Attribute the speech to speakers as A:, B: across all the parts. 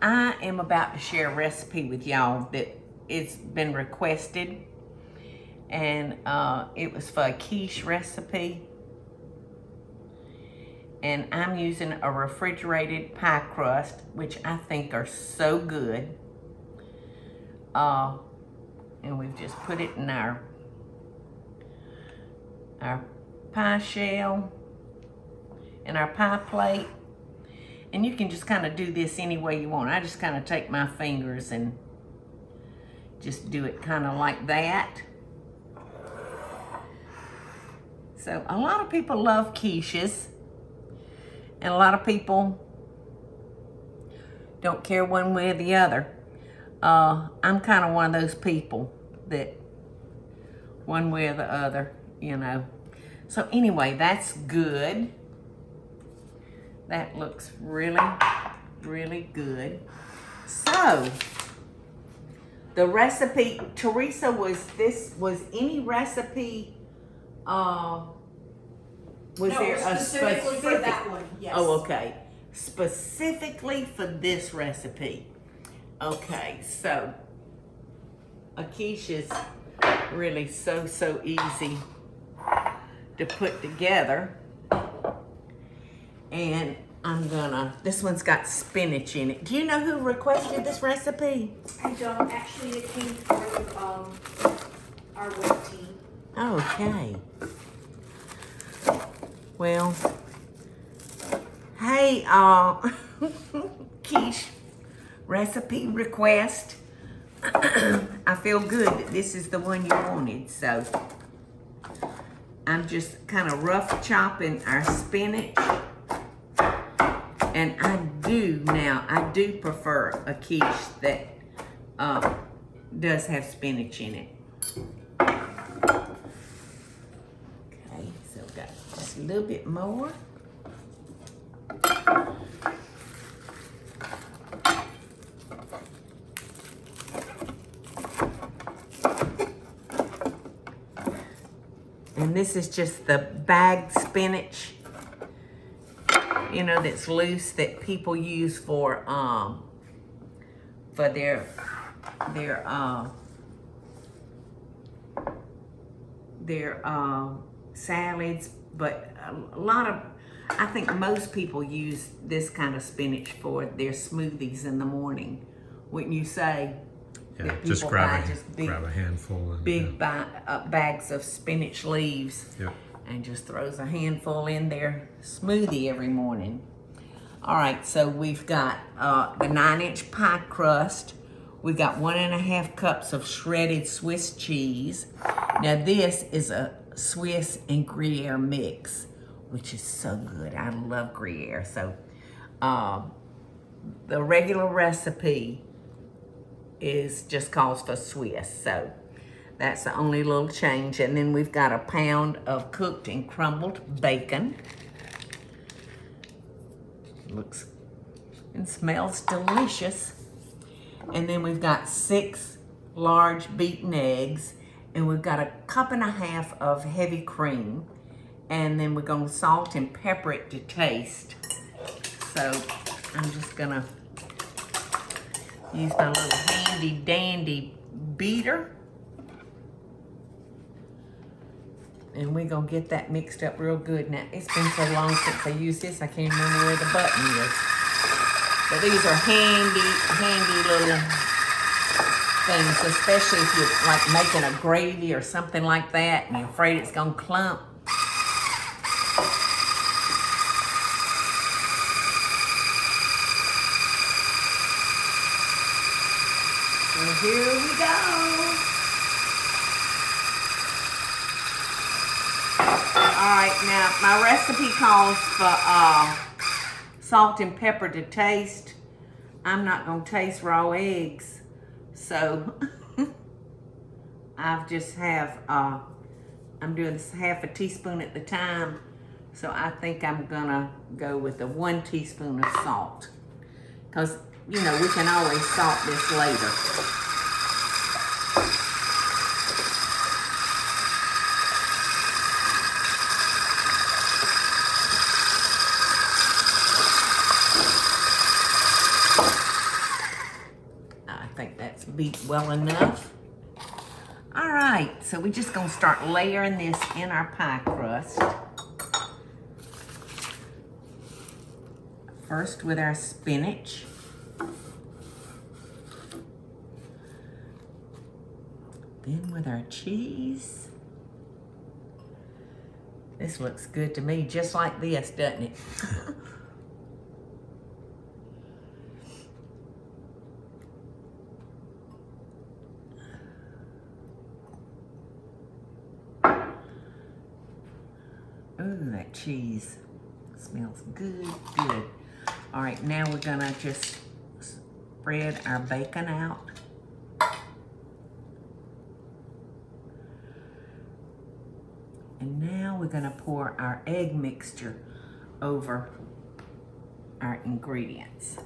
A: I am about to share a recipe with y'all that it's been requested, and it was for a quiche recipe, and I'm using a refrigerated pie crust, which I think are so good. And we've just put it in our pie shell and our pie plate. And you can just kind of do this any way you want. I just kind of take my fingers and just do it kind of like that. So a lot of people love quiches, and a lot of people don't care one way or the other. I'm kind of one of those people that one way or the other, you know. So anyway, that's good. That looks really, really good. So, the recipe, Teresa, was any recipe, was there a
B: specifically for that one, yes.
A: Oh, okay. Specifically for this recipe. Okay, so, a quiche is really so easy to put together. And this one's got spinach in it. Do you know who requested this recipe?
B: I don't. Actually, it came through our web team.
A: Okay. Well, hey, quiche recipe request. I feel good that this is the one you wanted, so I'm just kind of rough chopping our spinach. And I do prefer a quiche that does have spinach in it. Okay, so we've got just a little bit more. And this is just the bagged spinach, you know, that's loose, that people use for their salads. But I think most people use this kind of spinach for their smoothies in the morning. Wouldn't you say?
C: Yeah, just grab a handful. And,
A: big bags of spinach leaves.
C: Yep.
A: And just throws a handful in their smoothie every morning. All right, so we've got the 9-inch pie crust. We've got 1.5 cups of shredded Swiss cheese. Now this is a Swiss and Gruyere mix, which is so good. I love Gruyere. So the regular recipe just calls for Swiss. So that's the only little change. And then we've got a pound of cooked and crumbled bacon. Looks and smells delicious. And then we've got 6 large beaten eggs. And we've got 1.5 cups of heavy cream. And then we're going to salt and pepper it to taste. So I'm just going to use my little handy dandy beater. And we're going to get that mixed up real good. Now, it's been so long since I used this, I can't remember where the button is. But these are handy little things, especially if you're like making a gravy or something like that and you're afraid it's going to clump. So here we go. All right, now my recipe calls for salt and pepper to taste. I'm not gonna taste raw eggs, so I'm doing this 1/2 teaspoon at the time. So I think I'm gonna go with the 1 teaspoon of salt, because you know we can always salt this later. that's beat well enough. All right, so we're just gonna start layering this in our pie crust. First with our spinach. Then with our cheese. This looks good to me, just like this, doesn't it? Ooh, that cheese smells good, good. All right, now we're gonna just spread our bacon out. And now we're gonna pour our egg mixture over our ingredients.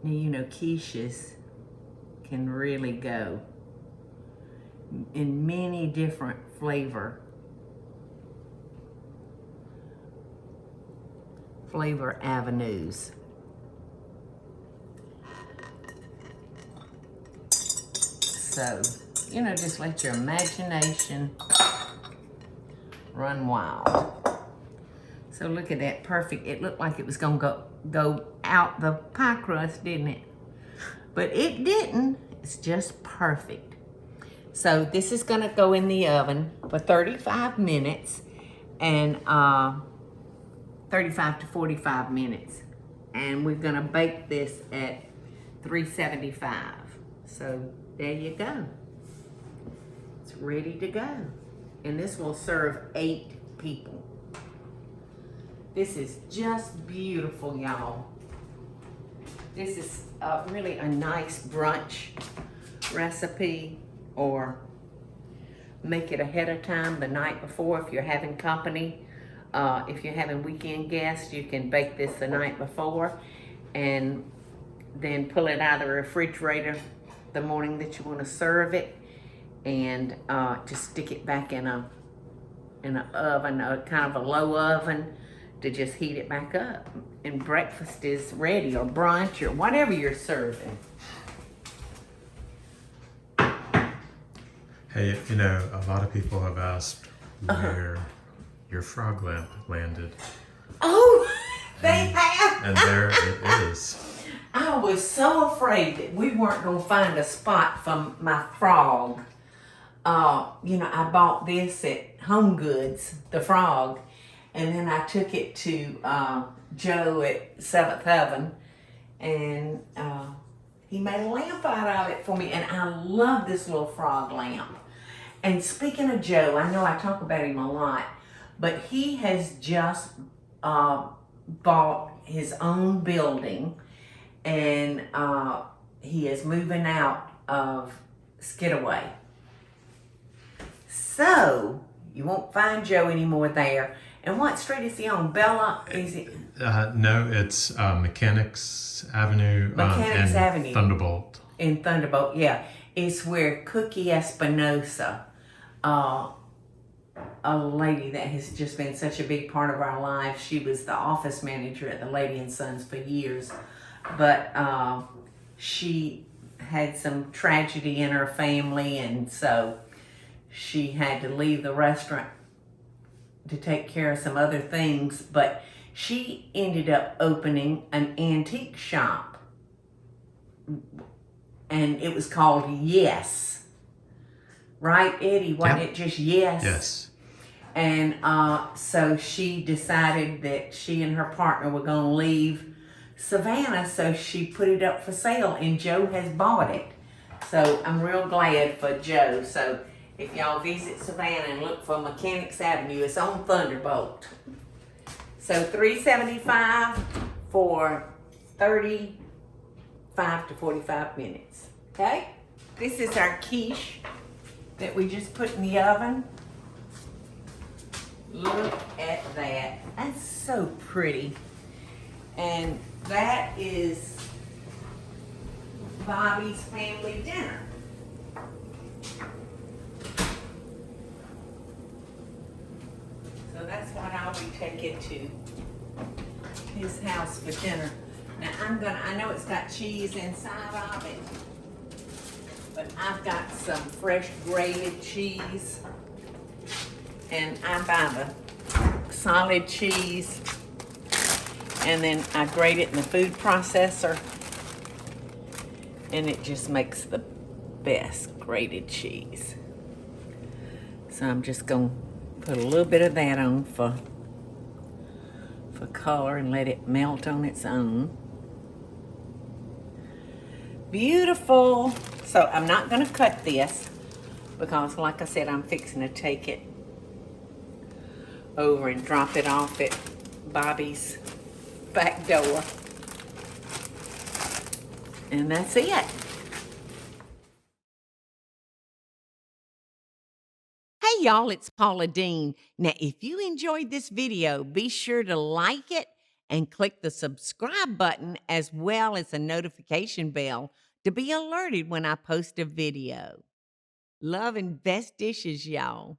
A: Now, you know, quiches can really go in many different flavor avenues. So, you know, just let your imagination run wild. So look at that, perfect. It looked like it was gonna go out the pie crust, didn't it? But it didn't. It's just perfect. So this is gonna go in the oven for 35 minutes and 35 to 45 minutes. And we're gonna bake this at 375. So there you go. It's ready to go. And this will serve 8 people. This is just beautiful, y'all. This is really a nice brunch recipe, or make it ahead of time the night before if you're having company. If you're having weekend guests, you can bake this the night before and then pull it out of the refrigerator the morning that you want to serve it, and just stick it back in an oven, kind of a low oven, to just heat it back up. And breakfast is ready, or brunch, or whatever you're serving.
C: Hey, you know, a lot of people have asked where your frog lamp landed.
A: Oh, they have.
C: And there it is.
A: I was so afraid that we weren't gonna find a spot for my frog. You know, I bought this at Home Goods, the frog, and then I took it to Joe at 7th Heaven, and he made a lamp out of it for me, and I love this little frog lamp. And speaking of Joe, I know I talk about him a lot, but he has just bought his own building, and he is moving out of Skidaway. So you won't find Joe anymore there. And what street is he on? Bella? Is it?
C: No, it's Mechanics Avenue.
A: Mechanics Avenue.
C: Thunderbolt.
A: In Thunderbolt, yeah. It's where Cookie Espinosa, a lady that has just been such a big part of our life. She was the office manager at the Lady and Sons for years. But she had some tragedy in her family, and so she had to leave the restaurant to take care of some other things, but she ended up opening an antique shop, and it was called Yes. Right, Eddie? Wasn't it just Yes?
C: Yes.
A: And so she decided that she and her partner were going to leave Savannah, so she put it up for sale, and Joe has bought it. So I'm real glad for Joe. So if y'all visit Savannah and look for Mechanics Avenue, it's on Thunderbolt. So $3.75 for 35 to 45 minutes. Okay? This is our quiche that we just put in the oven. Look at that. That's so pretty. And that is Bobby's family dinner. So that's what I'll be take it to his house for dinner. Now I know it's got cheese inside of it, but I've got some fresh grated cheese, and I buy the solid cheese, and then I grate it in the food processor, and it just makes the best grated cheese. So I'm just gonna put a little bit of that on for color and let it melt on its own. Beautiful. So I'm not gonna cut this because, like I said, I'm fixing to take it over and drop it off at Bobby's back door. And that's it. Hey y'all, it's Paula Deen. Now, if you enjoyed this video, be sure to like it and click the subscribe button as well as the notification bell to be alerted when I post a video. Love and best dishes, y'all.